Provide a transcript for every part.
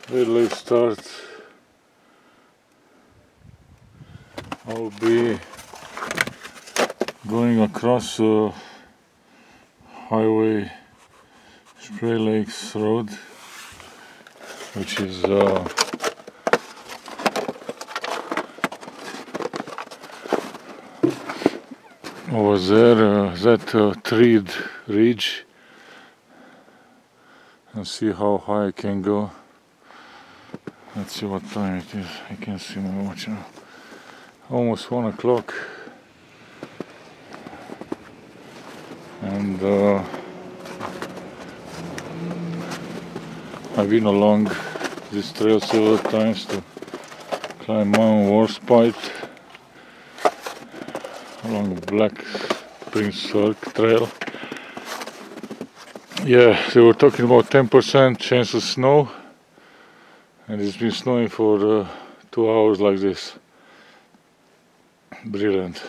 very late start. I'll be going across highway Spray Lakes Road, which is over there, that treed ridge, and see how high I can go. Let's see what time it is. I can see my watch now. Almost 1 o'clock. And I've been along this trail several times to climb Mount Warspite along Black Provincial trail. Yeah, they were talking about 10% chance of snow, and it's been snowing for 2 hours like this. Brilliant.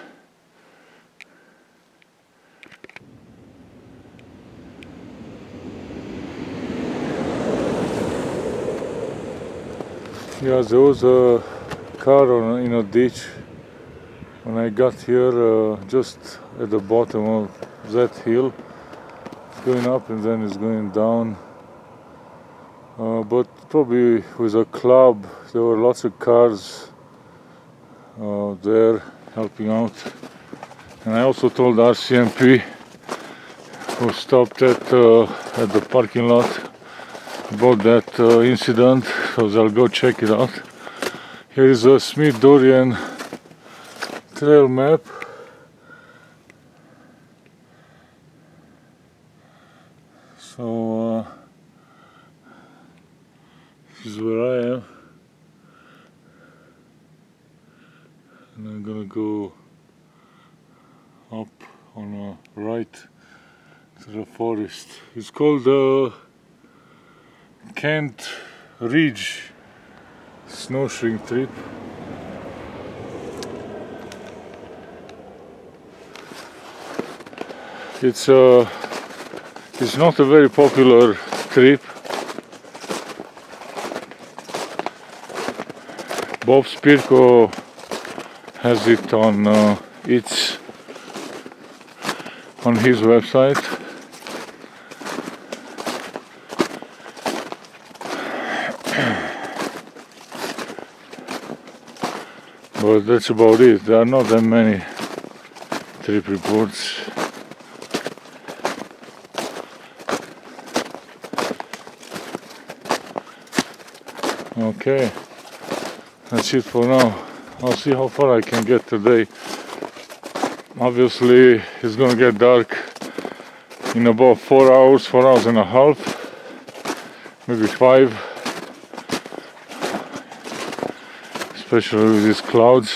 Yeah, there was a car in a ditch when I got here, just at the bottom of that hill. It's going up and then it's going down. But probably with a club, there were lots of cars there helping out. And I also told RCMP, who stopped at the parking lot, about that incident, so I'll go check it out. Here is a Smith-Dorian trail map. So this is where I am, and I'm gonna go up on a right to the forest. It's called Kent Ridge snowshoeing trip. It's not a very popular trip. Bob Spirko has it on on his website. But that's about it. There are not that many trip reports. Okay, that's it for now. I'll see how far I can get today. Obviously, it's gonna get dark in about 4 hours, 4 hours and a half, maybe 5. Especially with these clouds.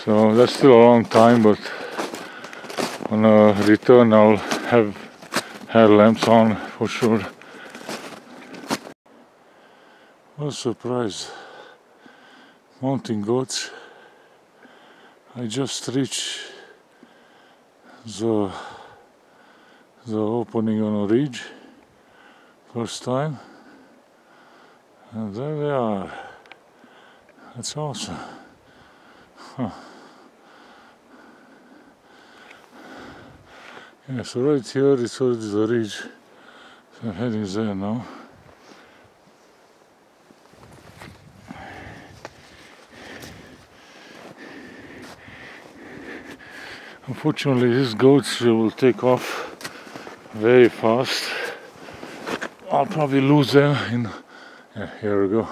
So that's still a long time, but on a return I'll have headlamps on for sure. What a surprise. Mountain goats. I just reached the opening on a ridge first time, and there they are. That's awesome. Huh. Yeah, so right here it's already the ridge. So I'm heading there now. Unfortunately, these goats will take off very fast. I'll probably lose them in... Yeah, here we go.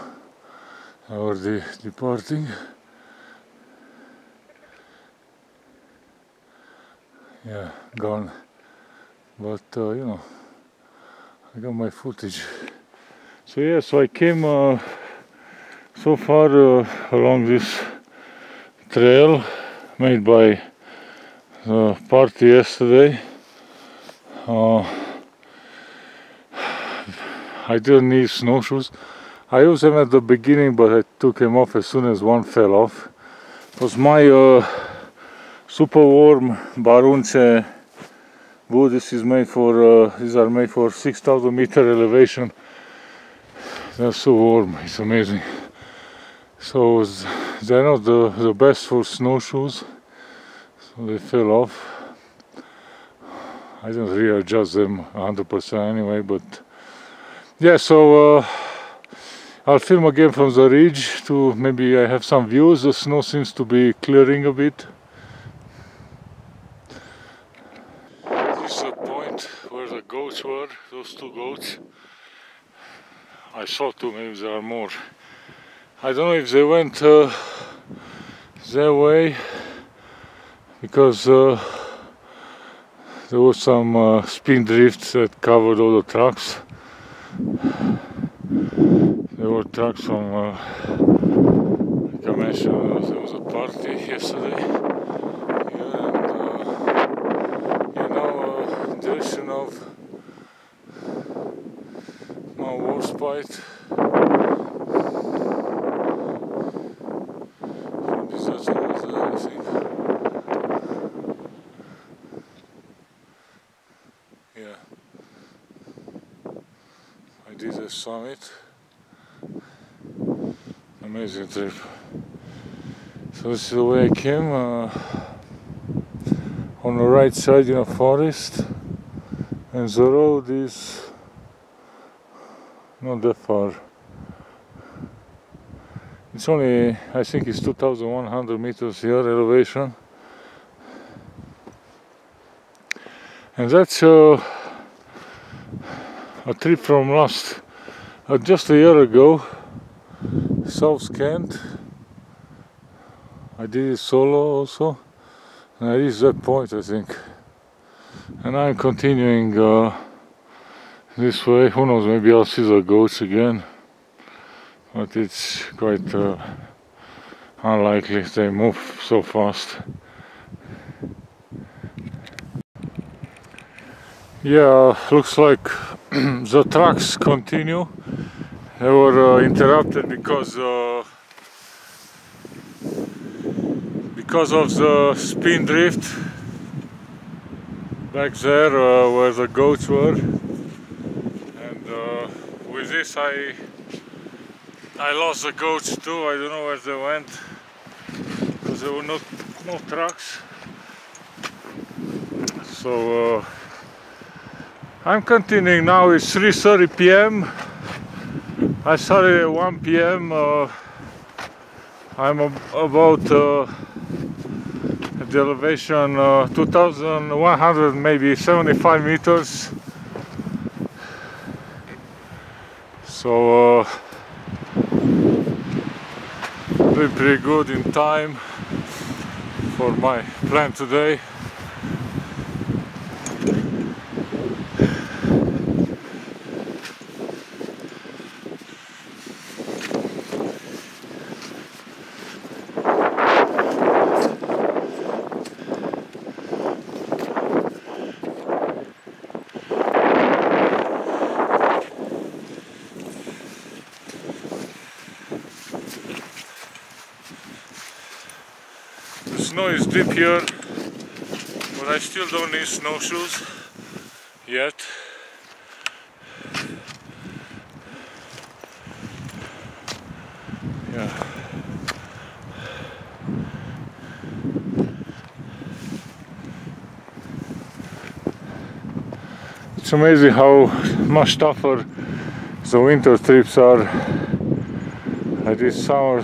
Already departing. Yeah, gone. But you know, I got my footage. So yeah, so I came so far along this trail made by the party yesterday. I didn't need snowshoes. I used them at the beginning, but I took them off as soon as one fell off. It was my super warm Barunce wood. This is made for these are made for 6,000 meter elevation. They're so warm, it's amazing. So they're not the best for snowshoes, so they fell off. I don't really adjust them 100% anyway, but yeah, so I'll film again from the ridge to maybe I have some views. The snow seems to be clearing a bit. This is the point where the goats were, those two goats. I saw two, maybe there are more. I don't know if they went their way, because there was some spin drifts that covered all the trucks. There were trucks from, like I mentioned, there was a party yesterday here, and direction of Mount Warspite. This is I think. Yeah, I did a summit. Amazing trip. So this is the way I came. On the right side in a forest, and the road is not that far. It's only, I think it's 2,100 meters here elevation, and that's a trip from just a year ago, South Kent. I did it solo also, and I reached that point, I think, and I'm continuing this way. Who knows, maybe I'll see the goats again, but it's quite unlikely. They move so fast. Yeah, looks like the trucks continue. They were interrupted because of the spin drift back there where the goats were, and with this I lost the goats too. I don't know where they went, because there were no trucks. So I'm continuing now. It's 3:30 p.m. I started at 1 p.m. I'm about at the elevation 2,100, maybe 75 meters. So doing pretty good in time for my plan today. The snow is deep here, but I still don't need snowshoes yet. Yeah. It's amazing how much tougher the winter trips are. I did summer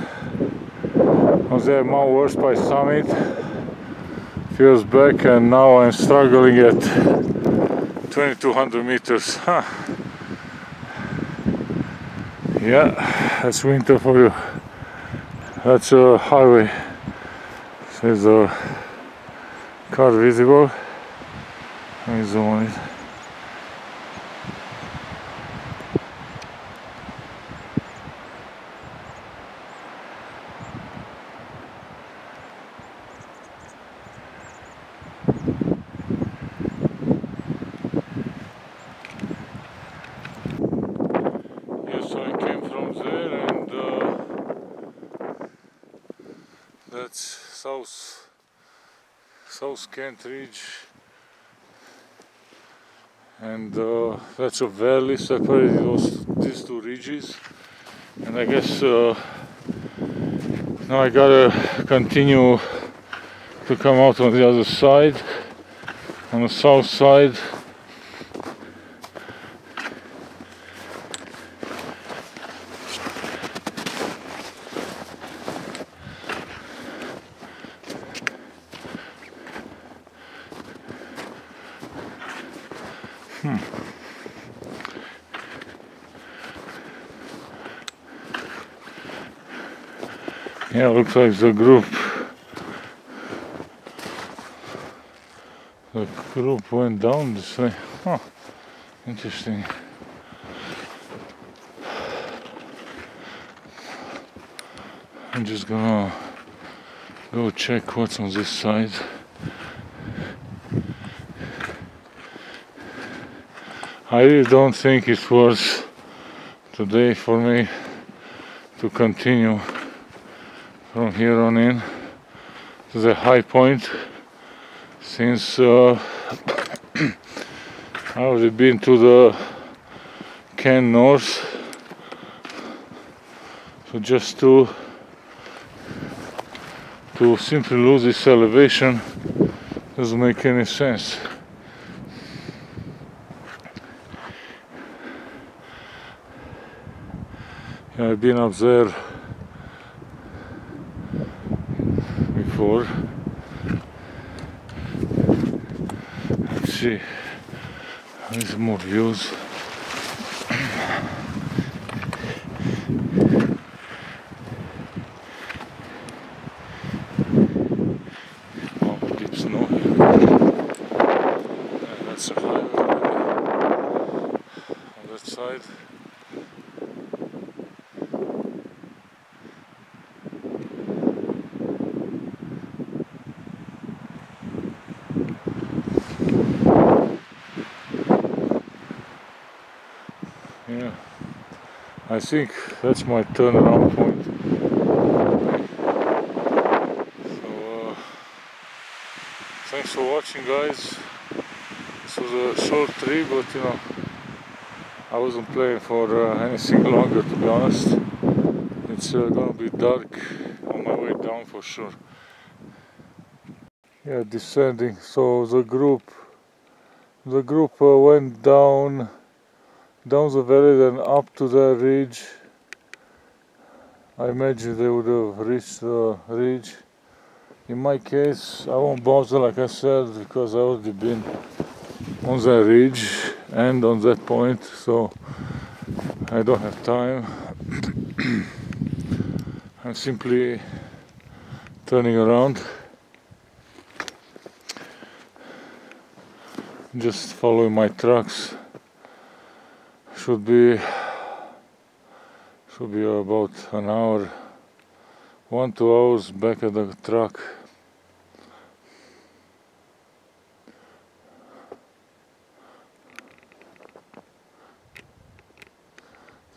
on the Mount Warspite summit a few years back, and now I'm struggling at 2,200 meters. Huh. Yeah, that's winter for you. That's a highway. There's a car visible. Let me zoom on it. That's South Kent Ridge. and that's a valley separated these two ridges, and I guess now I gotta continue to come out on the other side, on the south side. Yeah, looks like the group went down this way. Huh, interesting. I'm just gonna go check what's on this side. I really don't think it's worth today for me to continue from here on in to the high point, since I've already been to the Can North, so just to simply lose this elevation doesn't make any sense. Yeah, I've been up there before. Let's see, there's more views. Oh, deep snow here. And that's a highway on that side. Yeah, I think that's my turnaround point. So, thanks for watching, guys. This was a short trip, but you know, I wasn't planning for anything longer, to be honest. It's gonna be dark on my way down for sure. Yeah, descending. So the group went down the valley, then up to the ridge. I imagine they would have reached the ridge. In my case, I won't bother, like I said, because I already been on the ridge and on that point, so I don't have time. I'm simply turning around, just following my tracks. Should be about an hour, 1-2 hours back at the truck.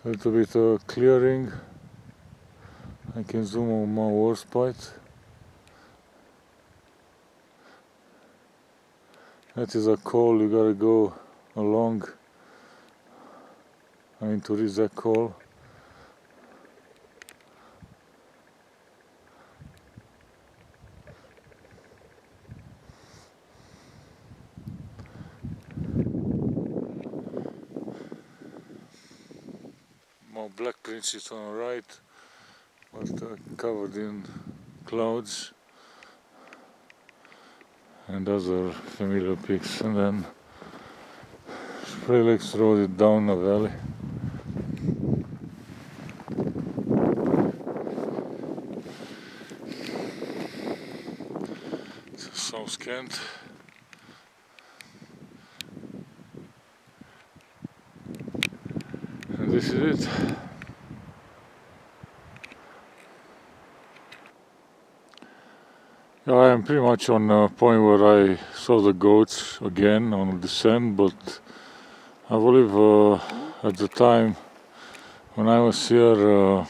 A little bit of clearing. I can zoom on my worst part. That is a call, you gotta go along. I mean, to reach that call. More black princes on the right, but covered in clouds and other familiar peaks, and then Spray Lakes Road down the valley. South Kent. And this is it. Yeah, I am pretty much on a point where I saw the goats again on the descent, but I believe at the time when I was here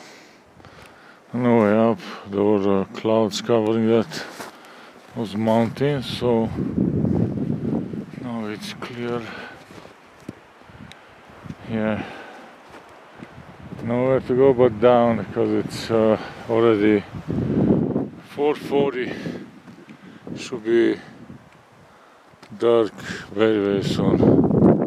on the way up, there were clouds covering those mountains, so now it's clear. Yeah, nowhere to go but down, because it's already 4:40. Should be dark very soon.